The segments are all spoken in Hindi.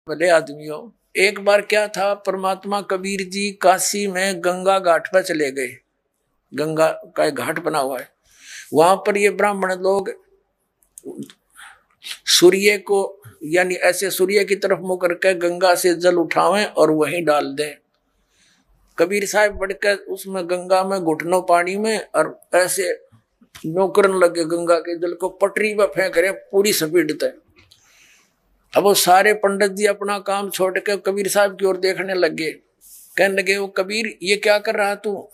भले आदमी हो। एक बार क्या था, परमात्मा कबीर जी काशी में गंगा घाट पर चले गए। गंगा का एक घाट बना हुआ है, वहां पर ये ब्राह्मण लोग सूर्य को यानी ऐसे सूर्य की तरफ मुंह करके गंगा से जल उठावें और वहीं डाल दें। कबीर साहब बढ़कर उसमें गंगा में घुटनों पानी में और ऐसे नौकरन लगे गंगा के जल को पटरी पर फेंक रहे पूरी स्पीड तक। अब वो सारे पंडित जी अपना काम छोड़ के कबीर साहब की ओर देखने लगे। कहने लगे, वो कबीर ये क्या कर रहा तू?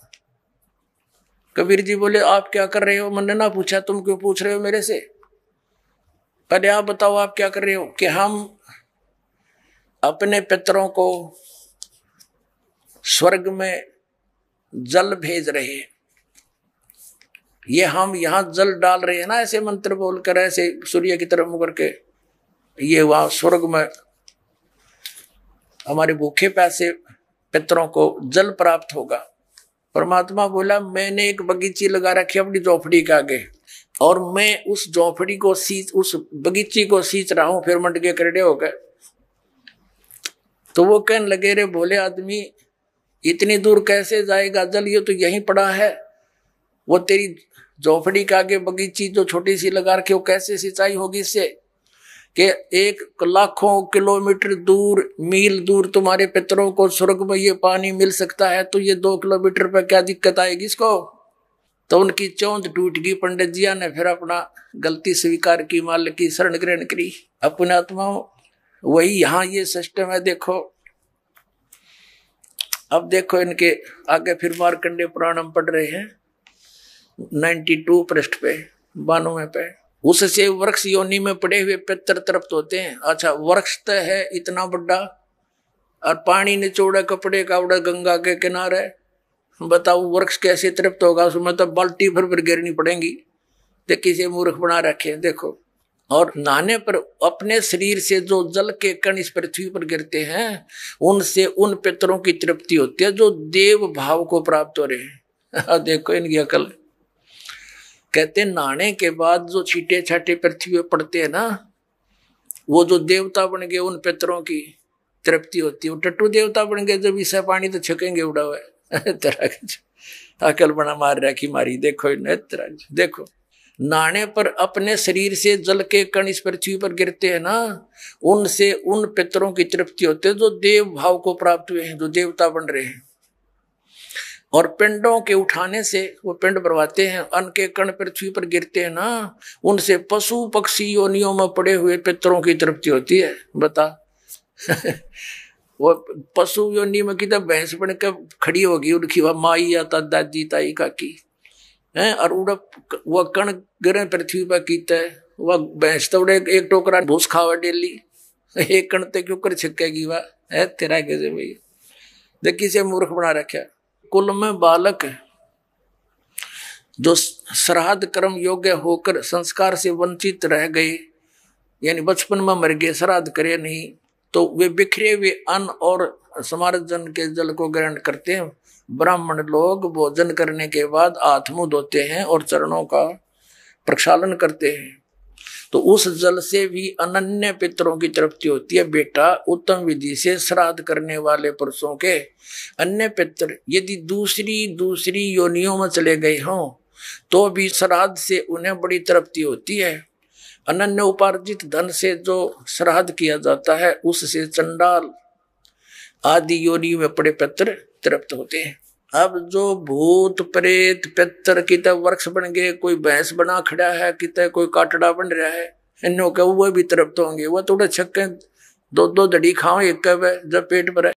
कबीर जी बोले, आप क्या कर रहे हो? मैंने ना पूछा, तुम क्यों पूछ रहे हो मेरे से? पहले आप बताओ आप क्या कर रहे हो? कि हम अपने पितरों को स्वर्ग में जल भेज रहे हैं। ये हम यहां जल डाल रहे हैं ना, ऐसे मंत्र बोलकर ऐसे सूर्य की तरफ मुंह करके, ये वहां स्वर्ग में हमारे भूखे प्यासे पितरों को जल प्राप्त होगा। परमात्मा बोला, मैंने एक बगीची लगा रखी अपनी झोपड़ी के आगे और मैं उस झोपड़ी को उस बगीची को सींच रहा हूं। फिर मंड के करड़े हो गए। तो वो कहने लगे, रे भोले आदमी, इतनी दूर कैसे जाएगा जल? ये तो यहीं पड़ा है। वो तेरी झोपड़ी के आगे बगीची जो छोटी सी लगा रखी, वो कैसे सिंचाई होगी इससे? कि एक लाखों किलोमीटर दूर, मील दूर तुम्हारे पितरों को स्वर्ग में ये पानी मिल सकता है, तो ये 2 किलोमीटर पर क्या दिक्कत आएगी इसको? तो उनकी चौंध टूट गई। पंडित जिया ने फिर अपना गलती स्वीकार की, मालिक की शरण ग्रहण करी। अपने आत्मा वही यहाँ ये सिस्टम है। देखो अब देखो इनके आगे फिर मार्कंडेय पुराण हम पढ़ रहे हैं 92 पृष्ठ पे 92 पे। उससे वृक्ष योनि में पड़े हुए पितर तृप्त होते हैं। अच्छा, वृक्ष तो है इतना बड़ा और पानी निचोड़े कपड़े का उड़ा गंगा के किनारे, बताओ वृक्ष कैसे तृप्त होगा? उसमें तो बाल्टी भर गिरनी पड़ेगी। तो किसी मूर्ख बना रखे। देखो, और नहाने पर अपने शरीर से जो जल के कण इस पृथ्वी पर गिरते हैं, उनसे उन पितरों की तृप्ति होती है जो देव भाव को प्राप्त हो रहे हैं। देखो इनकी अकल। कहते हैं नहाने के बाद जो छींटे छाटे पृथ्वी पर पड़ते हैं ना, वो जो देवता बन गए उन पितरों की तृप्ति होती है। वो टट्टू देवता बन गए, जब इससे पानी तो छकेंगे उड़ा हुआ है। तरह अकल बना मार रखी मारी। देखो देखो, नहाने पर अपने शरीर से जल के कण इस पृथ्वी पर गिरते हैं ना, उनसे उन पितरों की तृप्ति होती है जो देव भाव को प्राप्त हुए हैं, जो देवता बन रहे हैं। और पिंडों के उठाने से वो पिंड भरवाते हैं, अन्न के कण पृथ्वी पर गिरते हैं ना, उनसे पशु पक्षी योनियों में पड़े हुए पितरों की तृप्ति होती है। बता वो पशु योनि में कितना भैंस बन के खड़ी होगी, उनकी वह माई या दादी ताई काकी है, और उड़ा वह कण गिरे पृथ्वी पर कीता है। वह भैंस तो उड़े एक टोकरा भूस खावा डेली, एक कण ते क्यों कर छिकेगी वह है तेरा कैसे भैया? देखिए से मूर्ख बना रखा। कुल में बालक जो श्राद्ध कर्म योग्य होकर संस्कार से वंचित रह गए, यानी बचपन में मर गए, श्राद्ध करे नहीं, तो वे बिखरे हुए अन्न और समार्जन के जल को ग्रहण करते हैं। ब्राह्मण लोग भोजन करने के बाद हाथ मुंह धोते हैं और चरणों का प्रक्षालन करते हैं, तो उस जल से भी अनन्य पितरों की तृप्ति होती है। बेटा, उत्तम विधि से श्राद्ध करने वाले पुरुषों के अन्य पितर यदि दूसरी योनियों में चले गए हों, तो भी श्राद्ध से उन्हें बड़ी तृप्ति होती है। अनन्य उपार्जित धन से जो श्राद्ध किया जाता है, उससे चंडाल आदि योनि में पड़े पितर तृप्त होते हैं। अब जो भूत प्रेत पितर कितने वृक्ष बन गए, कोई भैंस बना खड़ा है, कितने कोई काटड़ा बन रहा है, इन्हों के वो भी तृप्त होंगे। वो थोड़े छक्के 2-2 धड़ी खाओ एक जब पेट भरे।